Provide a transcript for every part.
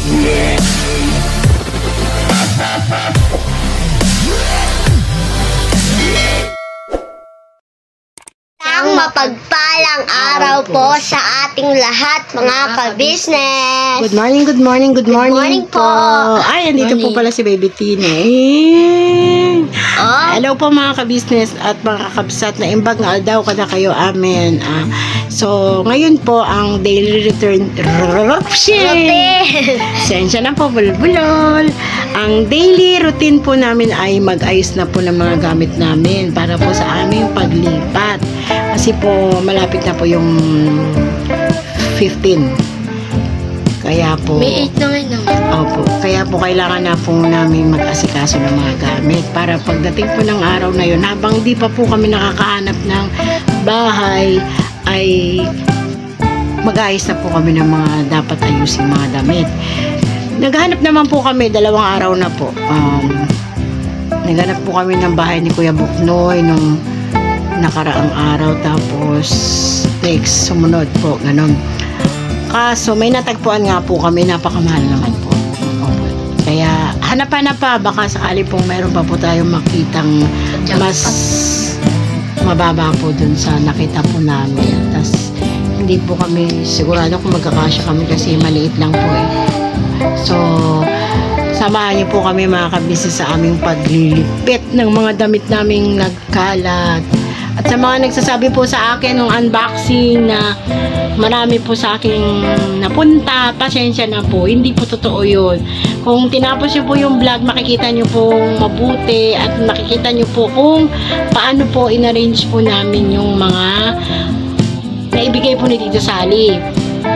Isang mapagpalang araw po sa ating lahat, mga ka-business. Good morning, good morning, good morning, Good morning po. Ay, andito po pala si Baby Tina. Hello po mga ka-business at mga kakabsat na imbag nga daw kada kayo amen. So, ngayon po ang daily return Sensya na po, bulbulol. Ang daily routine po namin ay mag-ayos na po ng mga gamit namin para po sa aming paglipat. Kasi po, malapit na po yung 15. Kaya po, May 8 na ngayon naman. opo, kaya po kailangan na po namin mag-asikaso ng mga gamit para pagdating po ng araw na yun, habang di pa po kami nakakahanap ng bahay, ay mag-ayos na po kami ng mga dapat ayusin mga damit. Naghanap naman po kami, 2 araw na po. Naghanap po kami ng bahay ni Kuya Buknoy nung nakaraang araw, tapos next, sumunod po, ganun. Kaso may natagpuan nga po kami, napakamahal naman po. Opo. Kaya hanap-hanap pa, baka sakali pong meron pa po tayong makitang mas mababa po dun sa nakita po namin. Tas hindi po kami sigurado kung magkakasya kami kasi maliit lang po eh. So samahan niyo po kami mga kabisnes sa aming paglilipit ng mga damit naming nagkalat. At sa mga nagsasabi po sa akin ng unboxing na marami po sa aking napunta, pasensya na po, hindi po totoo yun. Kung tinapos nyo po yung vlog, makikita nyo po mabuti at makikita nyo po kung paano po in-arrange po namin yung mga naibigay po ni Tito Sally.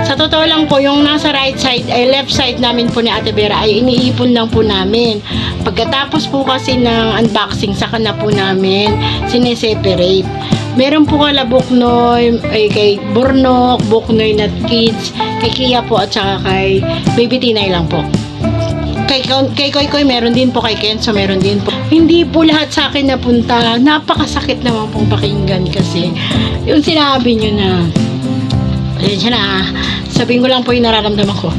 Sa totoo lang po, yung nasa right side, ay left side namin po ni Ate Vera ay iniipon lang po namin. Pagkatapos po kasi ng unboxing, saka na po namin sineseparate. Meron po kala Buknoy, ay kay Bornok, Buknoy Nut Kids, kay Kia po at saka kay Baby Tinay lang po. Kay Koy meron din po, kay Kenzo meron din po. Hindi po lahat sa akin napunta. Napakasakit naman pong pakinggan kasi yung sinabi nyo na ayun na, sabihin ko lang po yung nararamdaman ko.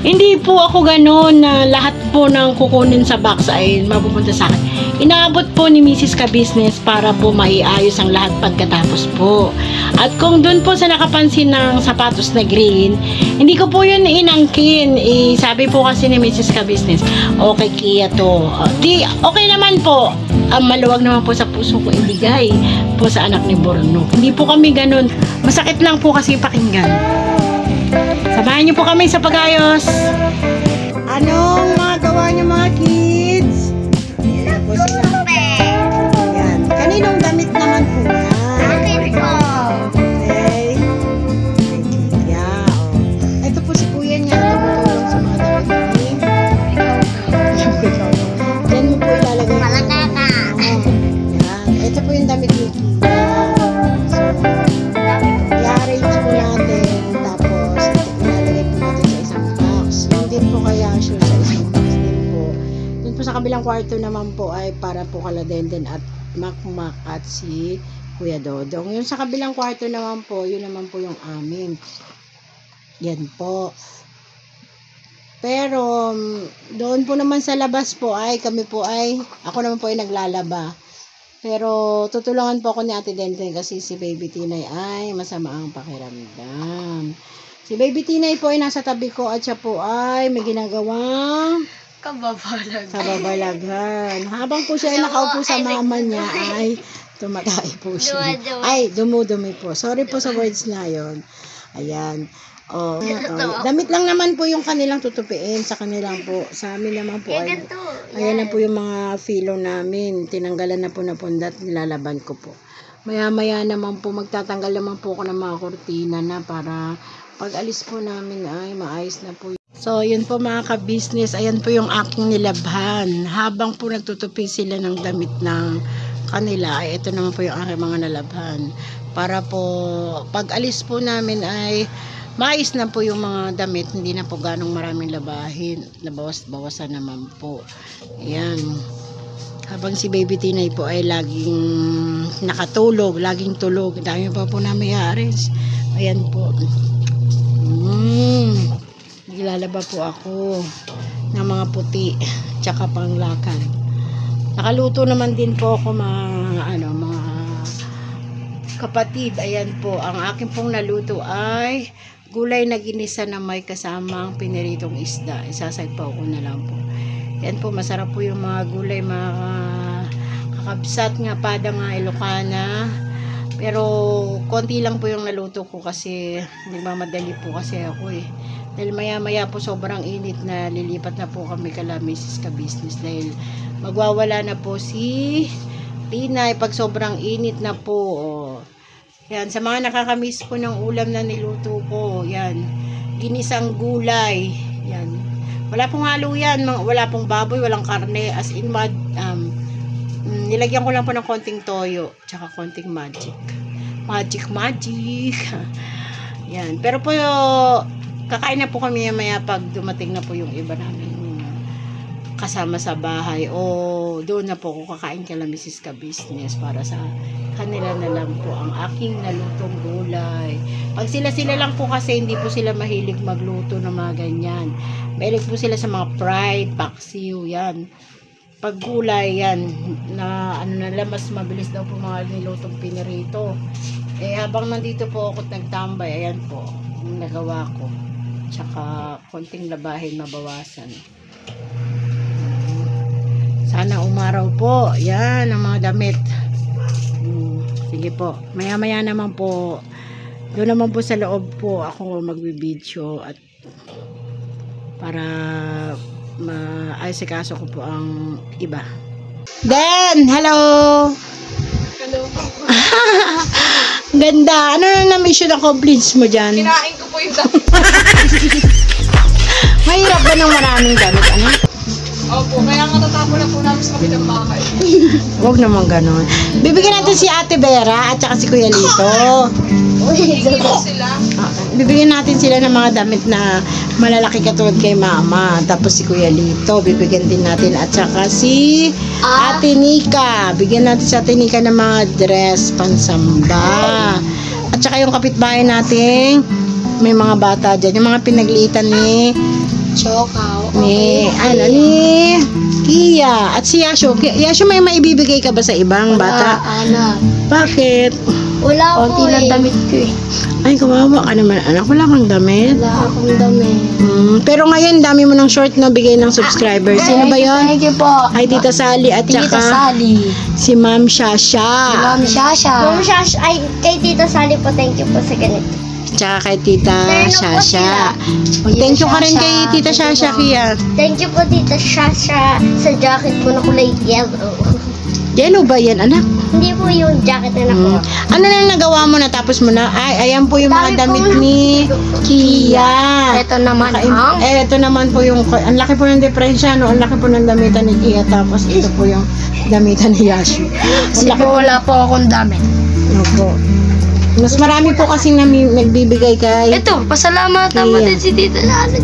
Hindi po ako gano'n na lahat po ng kukunin sa box ay mapupunta sa akin. Inaabot po ni Mrs. Ka-Business para po maiayos ang lahat pagkatapos po. At kung doon po sa nakapansin ng sapatos na green, hindi ko po yun inangkin. Sabi po kasi ni Mrs. Ka-Business, okay Kia to. Di, okay naman po. Maluwag naman po sa puso ko ibigay po sa anak ni Borno. Hindi po kami ganun. Masakit lang po kasi pakinggan. Samahan niyo po kami sa pag-ayos. Anong mga gawa niyo mga kids? Ayan po sila. Ayan. Kaninong damit naman po yan? Akin po. Okay. Yeah. Oh. Ito po si kuya niya. Tumutulong sa mga damit ni. Diyan mo po ilalagay. Malakaka. Yan. Ito po yung damit ni Kia. So, i-arrange po natin. Tapos, ilalagay po natin sa isang box. Yun din po kaya sure sa isang box din po. Dun po sa kabilang kwarto naman po ay para po kala Denden at Makmak at si Kuya Dodong. Yung sa kabilang kwarto naman po, yun naman po yung amin. Yan po. Pero, doon po naman sa labas po ay, kami po ay, ako naman po ay naglalaba. Pero, tutulungan po ako ni Ate Denten kasi si Baby Tinay ay masama ang pakiramdam. Si Baby Tinay po ay nasa tabi ko at siya po ay may ginagawang kababalaghan. Habang po siya ay nakaupo sa mama niya ay tumatay po siya. Ay, dumudumi po. Sorry po sa words na yon. Ayan. Oh, damit lang naman po yung kanilang tutupiin sa kanilang po. Sa amin naman po ay ayan na po yung mga filo namin. Tinanggalan na po na pundat, nilalaban ko po. Maya-maya naman po magtatanggal naman po ako ng mga kortina na para pag alis po namin ay maayos na po. So, yun po mga ka-business. Ayan po yung aking nilabhan. Habang po nagtutupi sila ng damit ng kanila, ay ito naman po yung aking mga nalabhan. Para po pag alis po namin ay maayos na po yung mga damit, hindi na po ganong maraming labahin, nabawas-bawasan naman po. Ayan. Habang si Baby Tinay po ay laging nakatulog, laging tulog. Dami pa po namin i-arrange. Ayan po. Naglalaba po ako ng mga puti tsaka panglakad. Nakaluto naman din po ako mga kapatid. Ayan po, ang akin pong naluto ay gulay na ginisa na may kasamang piniritong isda. Isasagpaw ko na lang po. Ayan po, masarap po yung mga gulay, mga kakabsat nga, pada nga Ilocana. Pero konti lang po yung naluto ko kasi nagmamadali po kasi ako eh. Dahil maya po sobrang init na lilipat na po kami kala Mrs. Ka-Business dahil magwawala na po si Tinay pag sobrang init na po. Oh. Yan, sa mga nakakamiss po ng ulam na niluto ko, yan, ginisang gulay. Yan. Wala pong halo yan, wala pong baboy, walang karne, as in nilagyan ko lang po ng konting toyo tsaka konting magic. Yan. Pero po kakain na po kami maya pag dumating na po yung iba namin kasama sa bahay o doon na po ako kakain kala Mrs. Ka-Business para sa kanila na lang po ang aking nalutong gulay. Pag sila lang po kasi hindi po sila mahilig magluto ng mga ganyan. Mahilig po sila sa mga fried, paksiw, yan. Pag gulay yan na mas mabilis daw po mga nilutong pinirito. Eh habang nandito po ako nagtambay, ayan po yung nagawa ko. Tsaka konting labahin mabawasan. Sana umaraw po. Yan ang mga damit. Sige po. Maya naman po. Doon naman po sa loob po ako magbibideo at para maasikaso ko po ang iba. Den! Hello! Hello. Ganda. Ano na mission accomplishments mo dyan? Kinain ko po yung damit. Mahirap ba ng maraming damit? Ano? Opo, kaya nga natapon na po namin sa kabilang bahay. Huwag naman ganon. Bibigyan natin si Ate Vera at saka si Kuya Lito. Hindi po sila. Bibigyan natin sila ng mga damit na malalaki katulad kay Mama. Tapos si Kuya Lito, bibigyan din natin. At saka si Ate Nika. Bigyan natin si Ate Nika ng mga dress, pansamba. At saka yung kapitbahay natin, may mga bata dyan. Yung mga pinagliitan ni Chokaw. ni Kia. At si Yasho. Yasho, may maibibigay ka ba sa ibang bata? Anak. Bakit? Wala ko Konti lang damit ko eh. Ay, kawawa ka naman, anak. Wala kang damit. Wala akong damit. Pero ngayon, dami mo ng short na bigay ng subscriber. Sino ba yon? Thank you po. Ay, Tita Sally at Tita saka Sally. si Ma'am Shasha. Ma'am Shasha. Ma'am Shasha. Ay, kay Tita Sally po, thank you po sa ganito. Tsaka kay Tita Meron po Shasha. sila. Thank you ka rin Shasha. kay Tita Shasha, Kia. Thank you po, Tita Shasha, sa jacket po na kulay yellow. Yellow ba yan, anak? Hindi po yung jacket na nakuha. Ano na nagawa mo na tapos mo na? Ay, ayan po yung mga damit ni Kia. Ito naman Ito naman po yung, ang laki po ng diferensya, no? Ang laki po ng damitan ni Kia, tapos ito po yung damitan ni Yashu. Ang laki po. wala po akong damit. Opo. Mas marami po kasing nagbibigay kay Ito, pasalamat naman din si Tita Lana.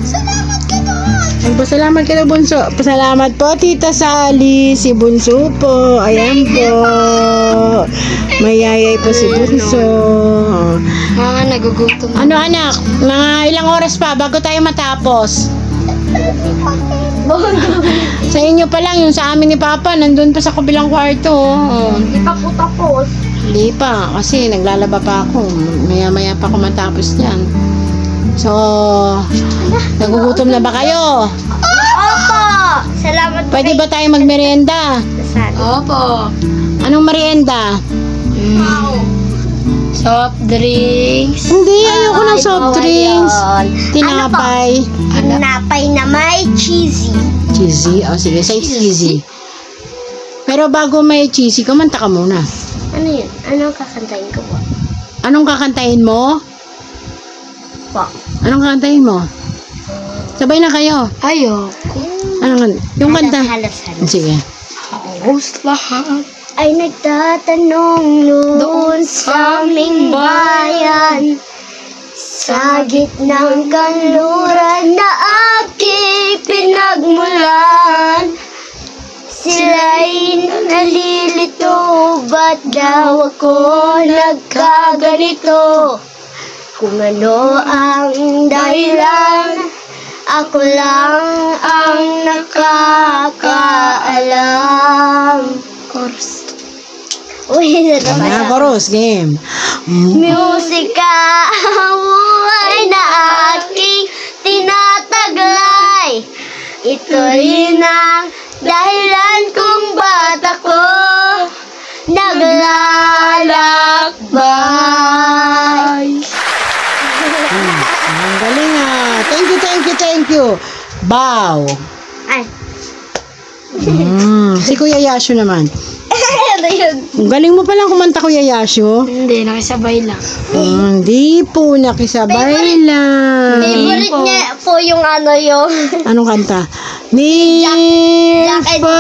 Salamat ka doon. Pasalamat ka na, Bunso. Pasalamat po, Tita Sally. Si Bunso po. Ayan po. Mayayay po si Bunso. Mga nagugutom. Ano, anak? Mga ilang oras pa bago tayo matapos? Sa inyo pa lang, yung sa amin ni Papa, nandun pa sa kabilang kwarto. Hindi pa po tapos. Hindi pa, kasi naglalaba pa ako. Maya-maya pa ako matapos yan. So, nagugutom na ba kayo? Opo! Salamat po. Pwede ba tayo magmerienda? Opo. Anong merienda? Soft drinks. Hindi, ayoko ng soft drinks. Tinapay. Tinapay. Tinapay na may cheesy. Cheesy? O sige, say cheesy. Pero bago may cheesy, kumanta ka muna. Ano yun? Anong kakantayin ko po? Anong kakantahin mo? Po. Anong kakantahin mo? Sabay na kayo. Ayoko. Anong yung kanta? Halos. Sige. Halos lahat. Ay nagtatanong noon sa aming bayan, sa gitnang kanluran na aking pinagmulan. Sila'y nalilito, ba't daw ako nagkaganito? Kung ano ang dahilan, ako lang ang nakakaalam. Chorus. Uy, Ano, chorus, game. Musika ang buhay na aking tinataglay. Ito rin ang dahilan kung ba't ako naglalakbay. Ang galing ah. Thank you. Bow. Ay, Si Kuya Yasho naman. ano yun? Ang galing mo palang kumanta, Kuya Yasho. Hindi, nakisabay lang. Hindi po, nakisabay lang. Favorite niya po yung ano yung... Anong kanta? Near Jack and... pa.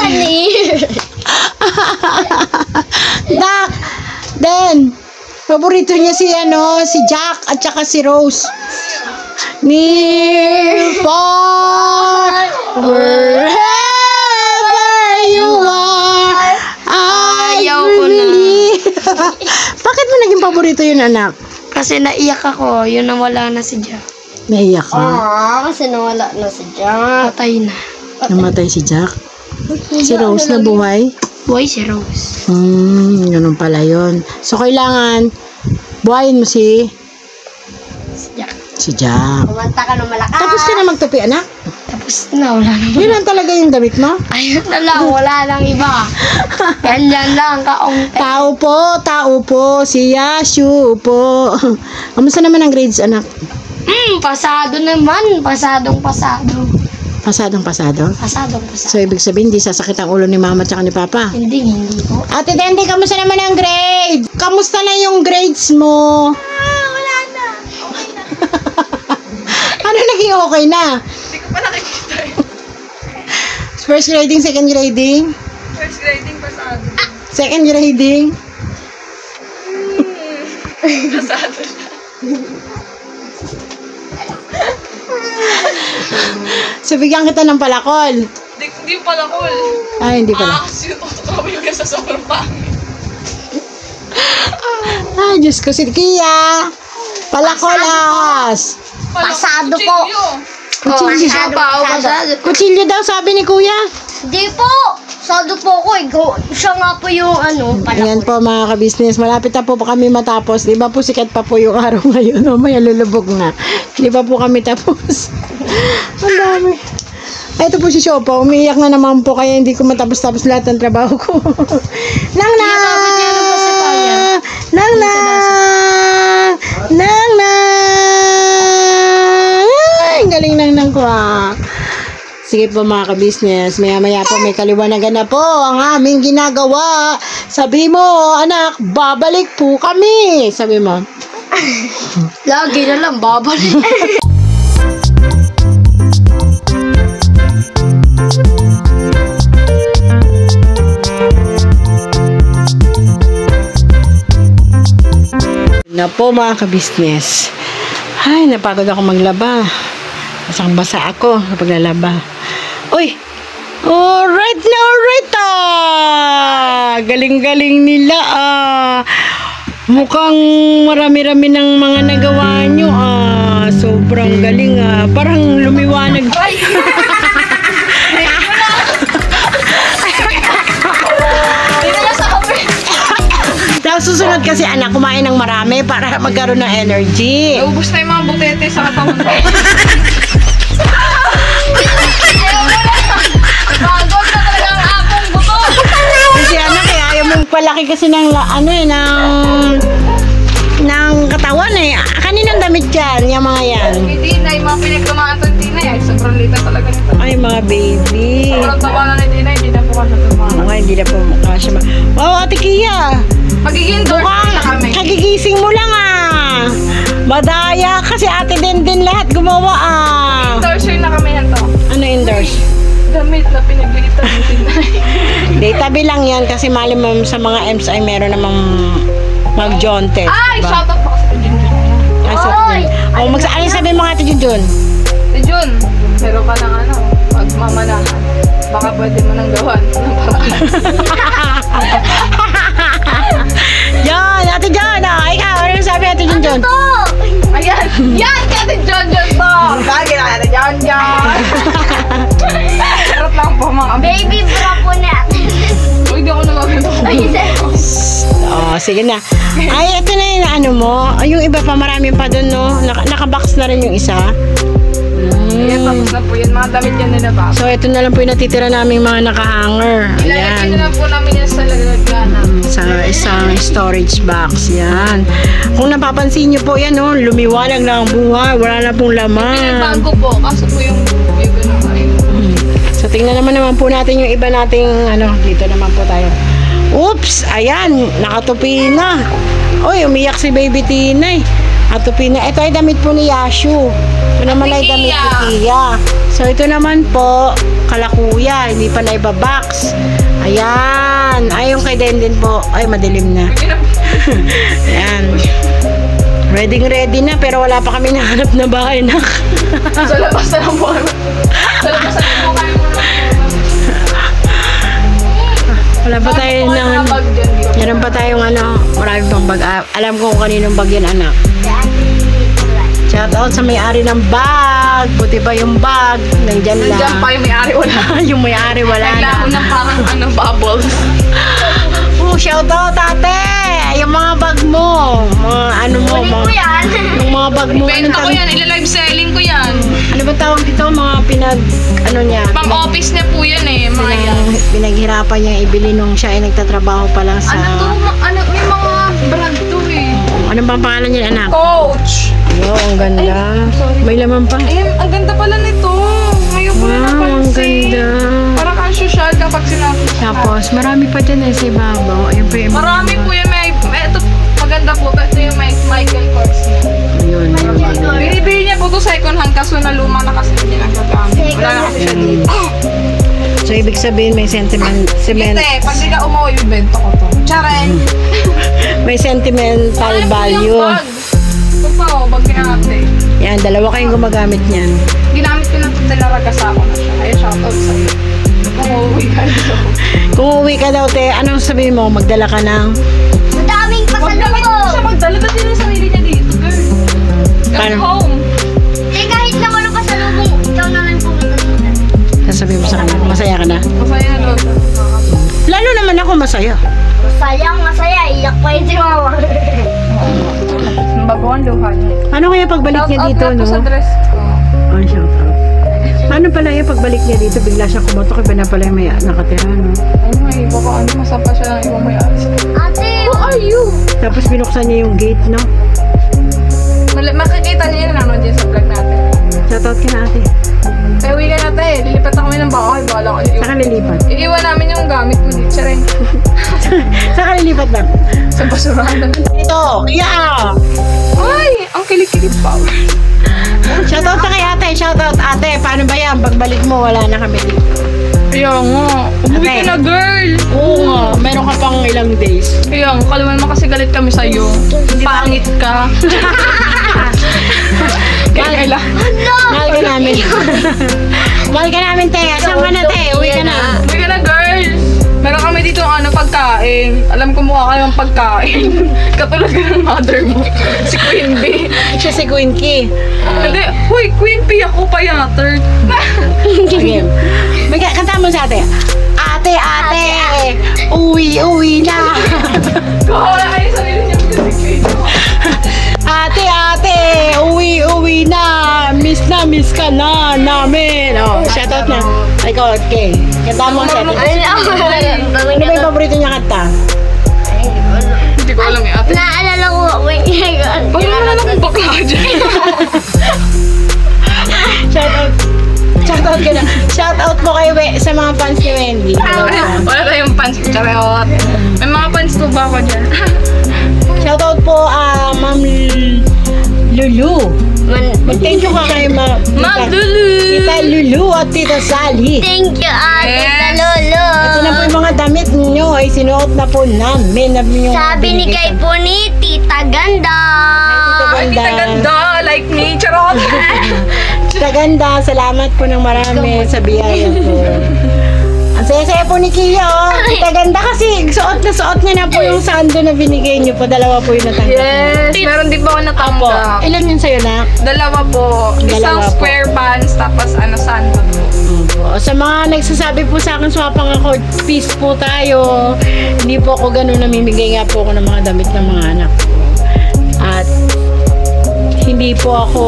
Near. Dak! Den! Paborito niya si si Jack at saka si Rose. Near, far, wherever you are, I Ayaw ko na. believe. Bakit mo naging paborito yun, anak? Kasi naiyak ako, yun na wala na si Jack. Naiyak ka? Kasi nawala na si Jack. Patay na. Namatay si Jack? Si Rose na buhay? Buhay si Rose. Ganun pala yun. So, kailangan buhayin mo si Jack. Jack. Kumanta ka ng malakas. Tapos ka na magtupi, anak? Tapos na, wala na. Yun lang talaga yung damit mo? Ayun na lang, wala lang iba. Ganyan lang, kaunti. Tao po, si Yashu po. Kamusta naman ang grades, anak? Pasado naman. Pasadong pasado. Pasadong pasado? Pasadong pasado. So, ibig sabihin, di sasakit ang ulo ni mama at ni papa? Hindi po. Ate Dende, kamusta naman ang grade? Kamusta na yung grades mo? Wala na. Ano naging okay na? Hindi ko pa nakikita eh. First grading, second grading? First grading, pasado. Second grading? Pasado. So, bigyan kita ng palakol. Hindi pala cool. Ay, hindi pala. Kasi yung tutukawi ka sa sobrang pangit. Ay, Diyos ko, si Kia. Palakolas. Pasado po. Kutsilyo. Pasado. Kutsilyo daw, sabi ni Kuya. Di po. Sado po ako eh. Siya nga po yung Ayan po mga ka-business, malapit na po kami matapos. Di ba po sikat pa po yung araw ngayon? Mamaya lulubog na. Di ba po kami tapos? Ang dami. Ito po si Shopa, umiiyak na naman po kaya hindi ko matapos-tapos lahat ng trabaho ko. Nang na! Nang na! Nang na! Ay, galing nang ko ah. Sige po mga ka-business, maya-maya po may kaliwanagan na po ang aming ginagawa. Sabi mo, anak, babalik po kami. Sabi mo. Lagi na lang, babalik. Na po mga ka-business. Ay, napagod ako maglaba. Basang-basa ako kapag lalaba. Uy! Alright na, alright ah! Galing-galing nila ah! Mukhang marami-rami ng mga nagawa nyo ah! Sobrang galing ah! Parang lumiwanag. Tapos susunod kasi anak, kumain ng marami para magkaroon ng energy. Naubos na yung mga butete sa katawan ko. Pagod na talaga ang akong buto. Kasi anak, eh, ayaw mong palaki kasi ng katawan eh. Kaninang damit yan, yung mga yan? Hindi na yung mga pinaglamaan to Tinay. Ay, sobrang lita talaga nito. Ay, mga baby. Sobrang tawanan ni Tinay, hindi na po kasi tumahan. Okay, hindi na po mukha siya. Wow, Ate Kia. Magiging dork na kami. Kagigising mo lang ah. Madaya kasi Ate din lahat gumawa ah. Endorser na kami yan to. Ano endorse? Damit na pinaglitan ni Tinay. Di, tabi lang yan kasi mali mo sa mga M's ay meron namang mag-jonte. Ay, diba? shoutout po kasi kay Junjun. Ay, so, ano sabi mga Ate Junjun? Si Jun, meron ka ng pagmamanahan. Baka pwede mo nang gawan ng paraan. Yan, Ate Jana. Ikaw, ano sabi Ate John? Ayan. Yan, Ate John to. Lagi na Ate John. Sarap lang po mga Baby bra po natin. Uy, di ako nagagano. Oh, sige na. Ay, ito na yung ano mo. Yung iba pa, marami pa doon, no? Nakabox na rin yung isa. Ayan, tapos na po yan. Mga damit yan nila ba? So, ito na lang po yung natitira naming mga nakahanger. Ilalagay Ayan. na lang po namin yan sa lalagyanan. Sa isang storage box. Yan. Kung napapansin nyo po yan, no? Lumiwanag na ang buhay. Wala na pong laman. Pinagbago po. Kaso po yung gano'n kayo. So, tingnan naman po natin yung iba nating, ano, dito naman po tayo. Oops! Ayan, nakatupi na. Uy, umiyak si Baby Tina eh. Nakatupi na. Ito ay damit po ni Yashu. Ito naman ay damit ni Tia. So, ito naman po, kalakuya. Hindi pa na iba-box. Ayan. Ay, yung kay Denden po. Ay, madilim na. Ayan. Ready na, pero wala pa kami nahanap na bahay na. Sa labas na lang po. Sa labas na lang po kayo. Wala pa tayo ng... Meron pa tayong ano, marami pang bag. Alam ko kung kaninong bag yan, anak. Shout out sa may-ari ng bag. Buti pa yung bag. Nandyan lang. Nandiyan pa yung may-ari wala. Yung may-ari wala na. Naglaho na parang ano, bubbles. Oh, shout out ate. Yung mga bag mo. Mga ano mo. Kunin ko yan. Yung mga bag mo. Benta ko yan. Ila-live selling ko yan. Ano ba tawag dito? Mga ano niya? Pang-office niya po yan eh. Mga yan. Pinaghirapan niya ibili nung siya ay nagtatrabaho pa lang sa... Ano to? Ano, may mga brand to eh. Ano bang pangalan niya, anak? Coach. Yo, ang ganda. May laman pa. Ayun, ang ganda pala nito. Ngayon ko na Wow, ang napansin. ganda. Parang ang social kapag sinabi. Tapos, marami pa dyan eh sa ibabaw. Ayun pa yung... Marami po yan. Ito, maganda po. Ito yung Michael Kors niya. Ayun, yun. Binibili niya po ito second hand kaso na luma na kasi hindi nagagamit. Wala na kasi siya dito. So, ibig sabihin may sentiment... Hindi, pag di ka umuwi, ibento ko to. Charing! May sentimental value. Ito pa o, bag ni ate. Yan, dalawa kayong gumagamit niyan. Ginamit ko na ito, tinaragasa ko na siya. Ay, shoutout sa'yo. Kung uuwi ka dito. Kung uuwi ka daw, te, anong sabihin mo? Magdala ka ng... Madaming Huwag na kayo pasalubong. siya magdala. Dati na yung sarili niya dito, girl. Paano? Come home. Eh, kahit na walang pasalubong, ikaw na lang pumunta dito. Sasabihin mo sa kanya, masaya ka na? Masaya na doon. Lalo naman ako masaya. Masaya, iyak pa yung si mama. Bago ang luha niya. Paano kaya pagbalik niya dito, Shoutout no? na po sa dress ko. Oh, shout out. Paano pala yung pagbalik niya dito, bigla siya kumotok, iba na pala yung may nakatira, no? Ay, may baka ano, masapa siya ng ibang may-ari. Ate, Who are you? Tapos binuksan niya yung gate, no? Makikita niya yun naman dyan sa vlog natin. Shout out ka na, ate. Ay, uwi ka na tayo. Lilipat na kami ng bahay. Bahala ka. Saka lilipat. Iiwan namin yung gamit mo dito. Charing. Saka lilipat na. Sa basurahan namin. Ito, yeah! Ay! Ang kilig-kilig power. Shout out na kay ate, shout out ate. Paano ba yan? Pagbalik mo, wala na kami dito. Kaya nga. Umuwi Ate. ka na, girl. Oo nga, meron ka pang ilang days. Kaya nga. Kalaman mo kasi galit kami sa'yo. Pangit ka. Kaya lang. Mahal ka namin. Mahal ka namin, te. Saan ka na, te? Uwi ka na. Uwi ka na, girl. Meron kami dito pagkain. Alam ko mukha kayo ng pagkain. Katulad ka ng mother mo. Si Queen Bee. Siya si Queen Key. Hindi. Huy, Queen Bee ako pa yata. Sige. Kanta mo sa ate. Ate, ate. Uwi na. Kawala kayo sa sarili niya kasi Queen. Ate, ate. Uwi na. Miss ka na namin. Oh, shout out na. Ikaw, okay. Kanta mo sa ate. Ano ba yung paborito niya kanta? Hindi ko alam eh, ate. Naalala ko, when Paano naman akong bakla dyan? Shout out. Shout out ka na. Shout out mo kay sa mga fans ni Wendy. Wala tayong pants. Charot. May mga pants po ba ako dyan? Shout out po Ma'am Lulu. Mag-thank you ka kay Ma'am Lulu. Tita Lulu at Tita Sally. Thank you, Ate Yes. Lolo. Ito na po yung mga damit ninyo ay sinuot na po namin. Sabi ni kay po ni Tita Ganda. Ay, tita ganda. Like me. Charot. Tita Ganda, salamat po ng marami sa biyaya po. Ang saya-saya po ni Kia, oh. Kita ganda kasi suot niya na po yung sando na binigay niyo po. Dalawa po yung natanggap. Yes, meron din po ako natanggap. Ilan yun sa'yo, nak? Dalawa po. Isang Dalawa po. square pants, tapos sandal po. Sa mga nagsasabi po sa akin, swapang ako, peace po tayo. Hindi po ako ganun, namimigay nga po ako ng mga damit ng mga anak ko. At hindi po ako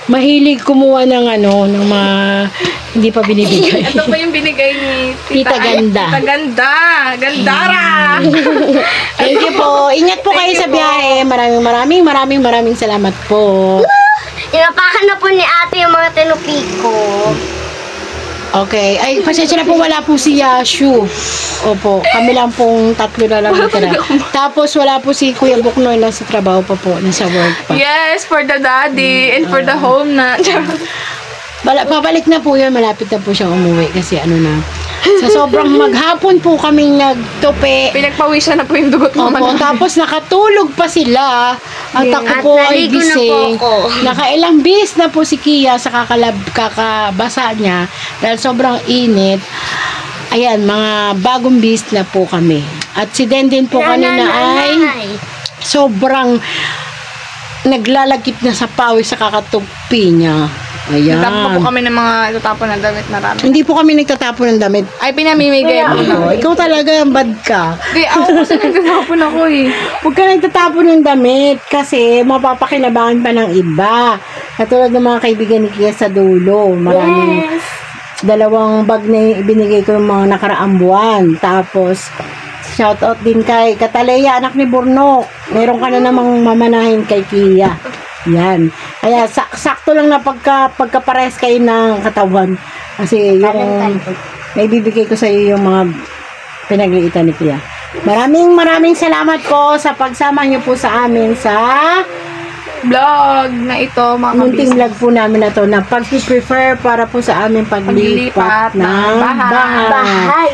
mahilig kumuha ng ng mga hindi pa binibigay. Ito po yung binigay ni Tita Ganda. Tita Ganda. Gandara. Thank you po. Ingat po kayo sa biyahe. Maraming salamat po. Inapakan na po ni ate yung mga tinupi ko. Okay. Ay, pasensya na po, wala po si Yashu. Opo, kami lang pong tatlo na lang natira. Tapos wala po si Kuya Buknoy, nasa trabaho pa po, nasa work pa. Yes, for the daddy and for the home na. Pabalik na po yun, malapit na po siyang umuwi kasi sa sobrang maghapon po kaming nagtupi. Pinagpawisan na po yung dugot mo. Opo, tapos nakatulog pa sila. At ako At po ay naligo na po gising. ako. Nakailang bis na po si Kia sa kakabasa niya dahil sobrang init. Ayan, mga bagong bis na po kami. At si Denden po kanina ay sobrang naglalagkit na sa pawis sa kakatupi niya. Ayan. Nagtapon po kami ng mga itatapon na damit marami. Hindi po kami nagtatapon ng damit. Ay, pinamimigay mo. Ikaw talaga, bad ka. Di, ako kasi nagtatapon ako eh. Huwag ka nagtatapon ng damit kasi mapapakinabangan pa ng iba. Katulad ng mga kaibigan ni Kia sa dulo. Maraming dalawang bag na ibinigay ko ng mga nakaraang buwan. Tapos, shoutout din kay Kataleya, anak ni Burnok. Meron ka na namang mamanahin kay Kia. Yan. Kaya sakto lang na pagkapares kayo ng katawan. Kasi yung naibibigay ko sa iyo yung mga pinagliitan ni Kia. Maraming salamat po sa pagsama niyo po sa amin sa Vlog na ito, mga munting kabis. vlog po namin na to na pag-prefer para po sa aming paglipat ng bahay.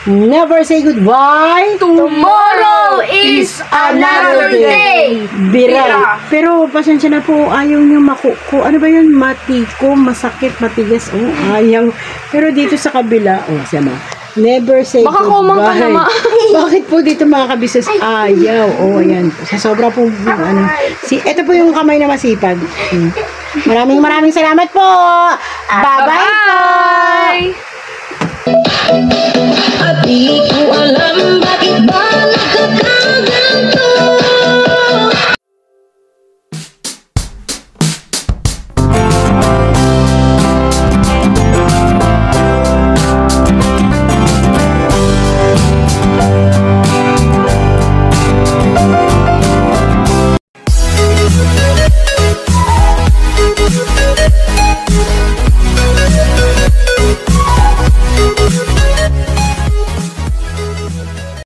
Never say goodbye. Tomorrow is another day. Bira. Pero pasensya na po, ayaw niyo makuko. Ano ba yun? Matiko, masakit, matigas. Oh, ayaw. Pero dito sa kabila, siya never say Baka kumang ka goodbye. naman. Bakit po dito mga kabisnes? Ayaw. Ayan. Sa sobra po, ito po yung kamay na masipag. Maraming salamat po. Bye-bye po. Bye! At di ko alam bakit ba